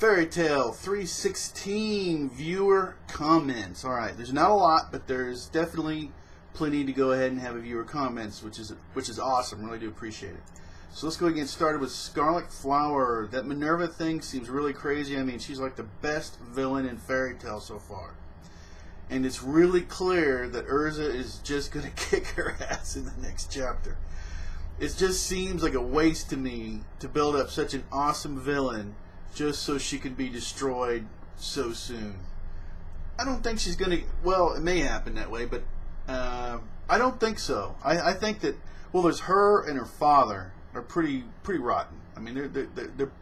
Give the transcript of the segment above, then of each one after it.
Fairy Tail 316 viewer comments. All right, there's not a lot, but there's definitely plenty to go ahead and have a viewer comments, which is awesome. Really do appreciate it. So let's go ahead and get started with Scarlet Flower. That Minerva thing seems really crazy. I mean, she's like the best villain in Fairy Tail so far. And it's really clear that Urza is just going to kick her ass in the next chapter. It just seems like a waste to me to build up such an awesome villain just so she could be destroyed so soon. I don't think she's going to... Well, it may happen that way, but I don't think so. I think that... Well, there's her and her father are pretty rotten. I mean,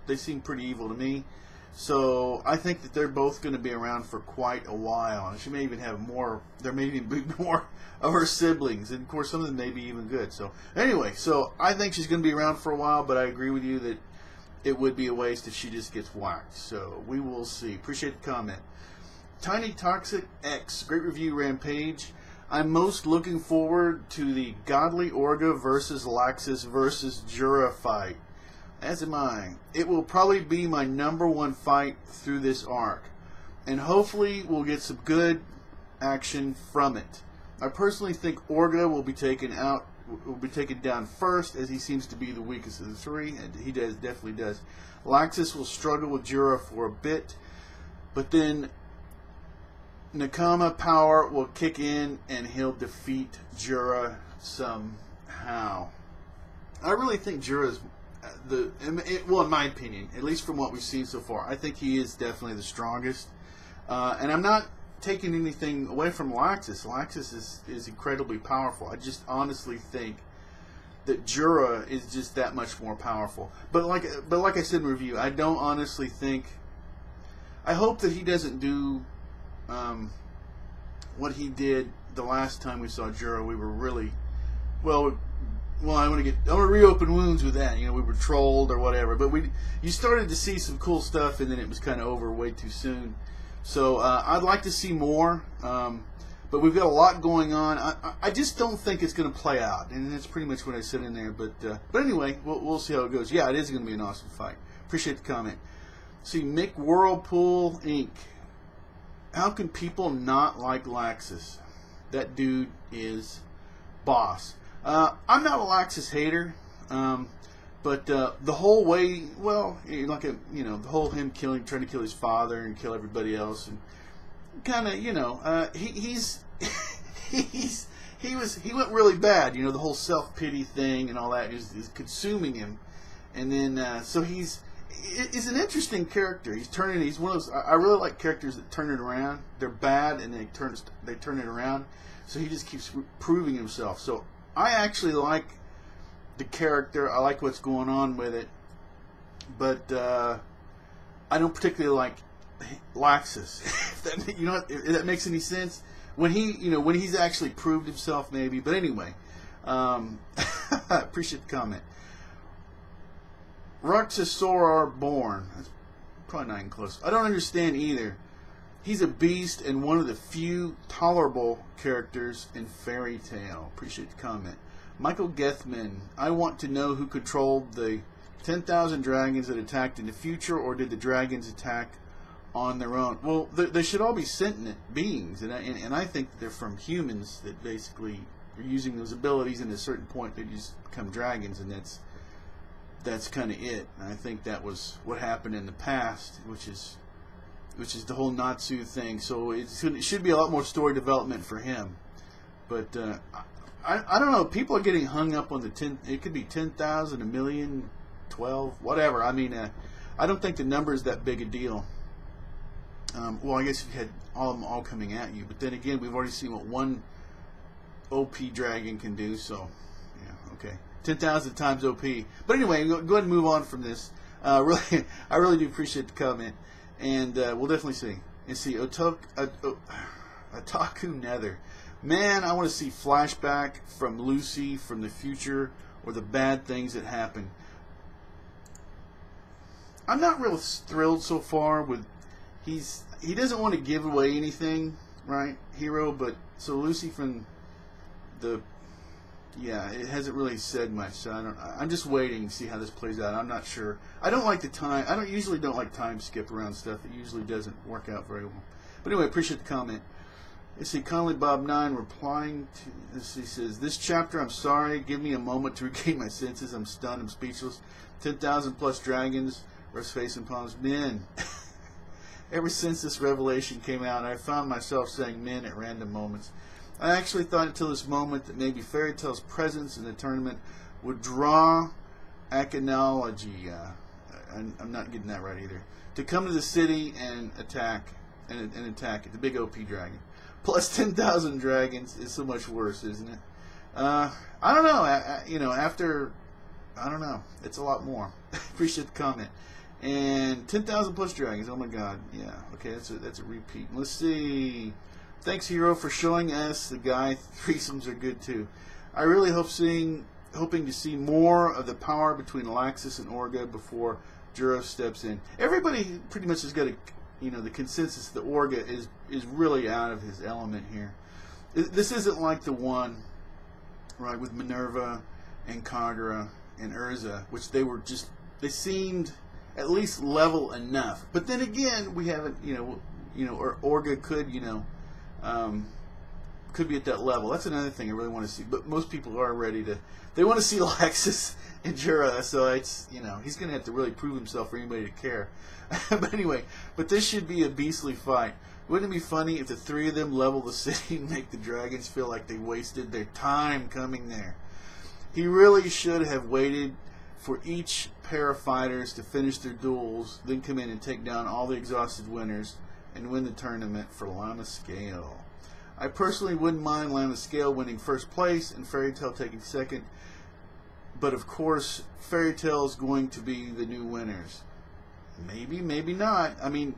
they seem pretty evil to me. So I think that they're both going to be around for quite a while. And she may even have more... There may even be more of her siblings. And, of course, some of them may be even good. So, anyway, so I think she's going to be around for a while, but I agree with you that it would be a waste if she just gets whacked. So we will see. Appreciate the comment. Tiny Toxic X, great review, Rampage. I'm most looking forward to the Godly Orga versus Laxus versus Jura fight. As am I. It will probably be my #1 fight through this arc. And hopefully we'll get some good action from it. I personally think Orga will be taken down first, as he seems to be the weakest of the three, and he definitely does. Laxus will struggle with Jura for a bit, but then Nakama power will kick in and he'll defeat Jura somehow. I really think Jura's well, in my opinion, at least from what we've seen so far, I think he is definitely the strongest. And I'm not taking anything away from Laxus. Laxus is incredibly powerful. I just honestly think that Jura is just that much more powerful. But like I said in the review, I don't honestly think... I hope that he doesn't do what he did the last time we saw Jura. We were really... Well, I want to reopen wounds with that. You know, we were trolled or whatever. But you started to see some cool stuff, and then it was kind of over way too soon. So I'd like to see more, but we've got a lot going on. I just don't think it's going to play out, and that's pretty much what I said in there. But anyway, we'll see how it goes. Yeah, it is going to be an awesome fight. Appreciate the comment. See, Mick Whirlpool Inc. How can people not like Laxus? That dude is boss. I'm not a Laxus hater. But the whole way, well, like the whole him trying to kill his father and kill everybody else, and kind of, he went really bad. You know, the whole self-pity thing and all that is consuming him, and then so he's an interesting character. He's one of those. I really like characters that turn it around. They're bad and they turn it around. So he just keeps proving himself. So I actually like the character. I like what's going on with it, but I don't particularly like Laxus. If that makes any sense. When he's actually proved himself, maybe. But anyway, appreciate the comment. Roxasaur Born. That's probably not even close. I don't understand either. He's a beast and one of the few tolerable characters in Fairy Tail. Appreciate the comment. Michael Gethman, I want to know who controlled the 10,000 dragons that attacked in the future, or did the dragons attack on their own? Well, they should all be sentient beings, and I think that they're from humans that basically are using those abilities, and at a certain point they just become dragons, and that's kind of it. And I think that was what happened in the past, which is the whole Natsu thing. So it should be a lot more story development for him. But I don't know. People are getting hung up on the 10. It could be 10,000, a million, 12, whatever. I mean, I don't think the number is that big a deal. Well, I guess if you had all of them all coming at you, but then again, we've already seen what one OP dragon can do. So, yeah, okay, 10,000 times OP. But anyway, go ahead and move on from this. I really do appreciate the comment, and we'll definitely see. And see, Otaku Nether. Man, I want to see flashback from Lucy from the future, or the bad things that happen. I'm not real thrilled so far with he doesn't want to give away anything, right, Hero? But so Lucy from the yeah, it hasn't really said much. So I'm just waiting to see how this plays out. I'm not sure. I don't like the time. I usually don't like time skip around stuff. It usually doesn't work out very well. But anyway, appreciate the comment. Let's see, Conley Bob 9 replying to this. He says, "This chapter, I'm sorry. Give me a moment to regain my senses. I'm stunned. I'm speechless. 10,000 plus dragons. Earth's face and palms. Men." Ever since this revelation came out, I found myself saying men at random moments. I actually thought until this moment that maybe Fairy Tail's presence in the tournament would draw Akinology, I'm not getting that right either, to come to the city and attack it, the big OP dragon. Plus 10,000 dragons is so much worse, isn't it? I don't know. I don't know. It's a lot more. Appreciate the comment. And 10,000 plus dragons. Oh my God. Yeah. Okay. That's a repeat. Let's see. Thanks, Hero, for showing us the guy threesomes are good too. I really hoping to see more of the power between Laxus and Orga before Juro steps in. Everybody pretty much has got the consensus that Orga is really out of his element here. This isn't like the one, right, with Minerva and Kagura and Urza, which they seemed at least level enough. But then again, we haven't, or Orga could be at that level. That's another thing I really want to see. But most people are ready to. They want to see Laxus and Juro, so it's he's going to have to really prove himself for anybody to care. But anyway, this should be a beastly fight. Wouldn't it be funny if the three of them level the city and make the dragons feel like they wasted their time coming there? He really should have waited for each pair of fighters to finish their duels, then come in and take down all the exhausted winners and win the tournament for Lama Scale. I personally wouldn't mind Lama Scale winning first place and Fairy Tail taking second, but of course Fairy Tail is going to be the new winners. Maybe, maybe not. I mean,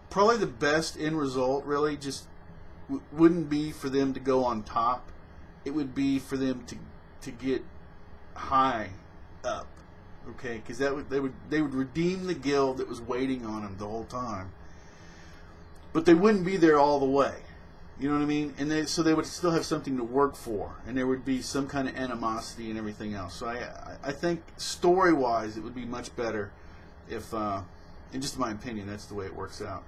probably the best end result really just wouldn't be for them to go on top. It would be for them to get high up, okay? Because they would redeem the guild that was waiting on them the whole time. But they wouldn't be there all the way. You know what I mean? And so they would still have something to work for, and there would be some kind of animosity and everything else. So I think story-wise, it would be much better if, in just my opinion, that's the way it works out.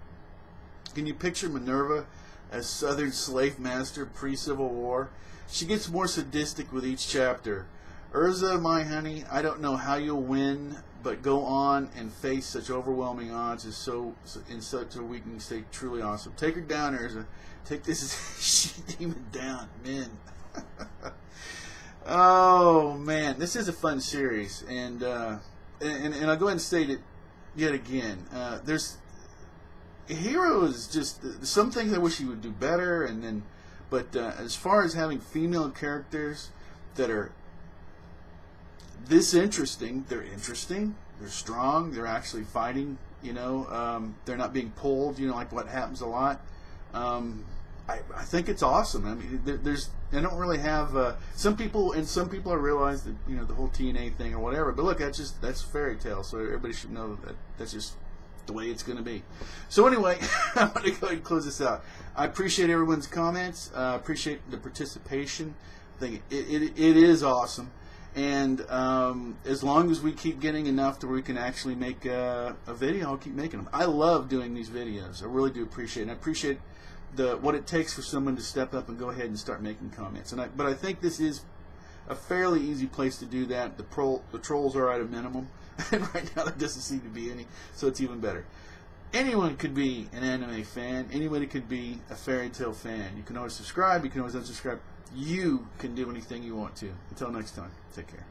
Can you picture Minerva as Southern slave master pre-Civil War? She gets more sadistic with each chapter. Urza, my honey, I don't know how you'll win, but go on and face such overwhelming odds is in such a weakening state truly awesome. Take her down, Urza. Take this she-demon down, men. Oh man, this is a fun series, and I'll go ahead and state it yet again. Hero is just some things I wish he would do better, but as far as having female characters that are this interesting, they're strong, they're actually fighting, they're not being pulled, like what happens a lot. I think it's awesome. I mean, I don't really have some people I realize that the whole TNA thing or whatever. But look, that's Fairy Tail, so everybody should know that that's just the way it's going to be. So anyway, I'm going to go ahead and close this out. I appreciate everyone's comments. Appreciate the participation. I think it is awesome. And as long as we keep getting enough to where we can actually make a video, I'll keep making them. I love doing these videos. I really do appreciate it. And I appreciate what it takes for someone to step up and go ahead and start making comments. But I think this is a fairly easy place to do that. The trolls are at a minimum, and right now there doesn't seem to be any, so it's even better. Anyone could be an anime fan. Anybody could be a Fairy Tail fan. You can always subscribe. You can always unsubscribe. You can do anything you want to. Until next time, take care.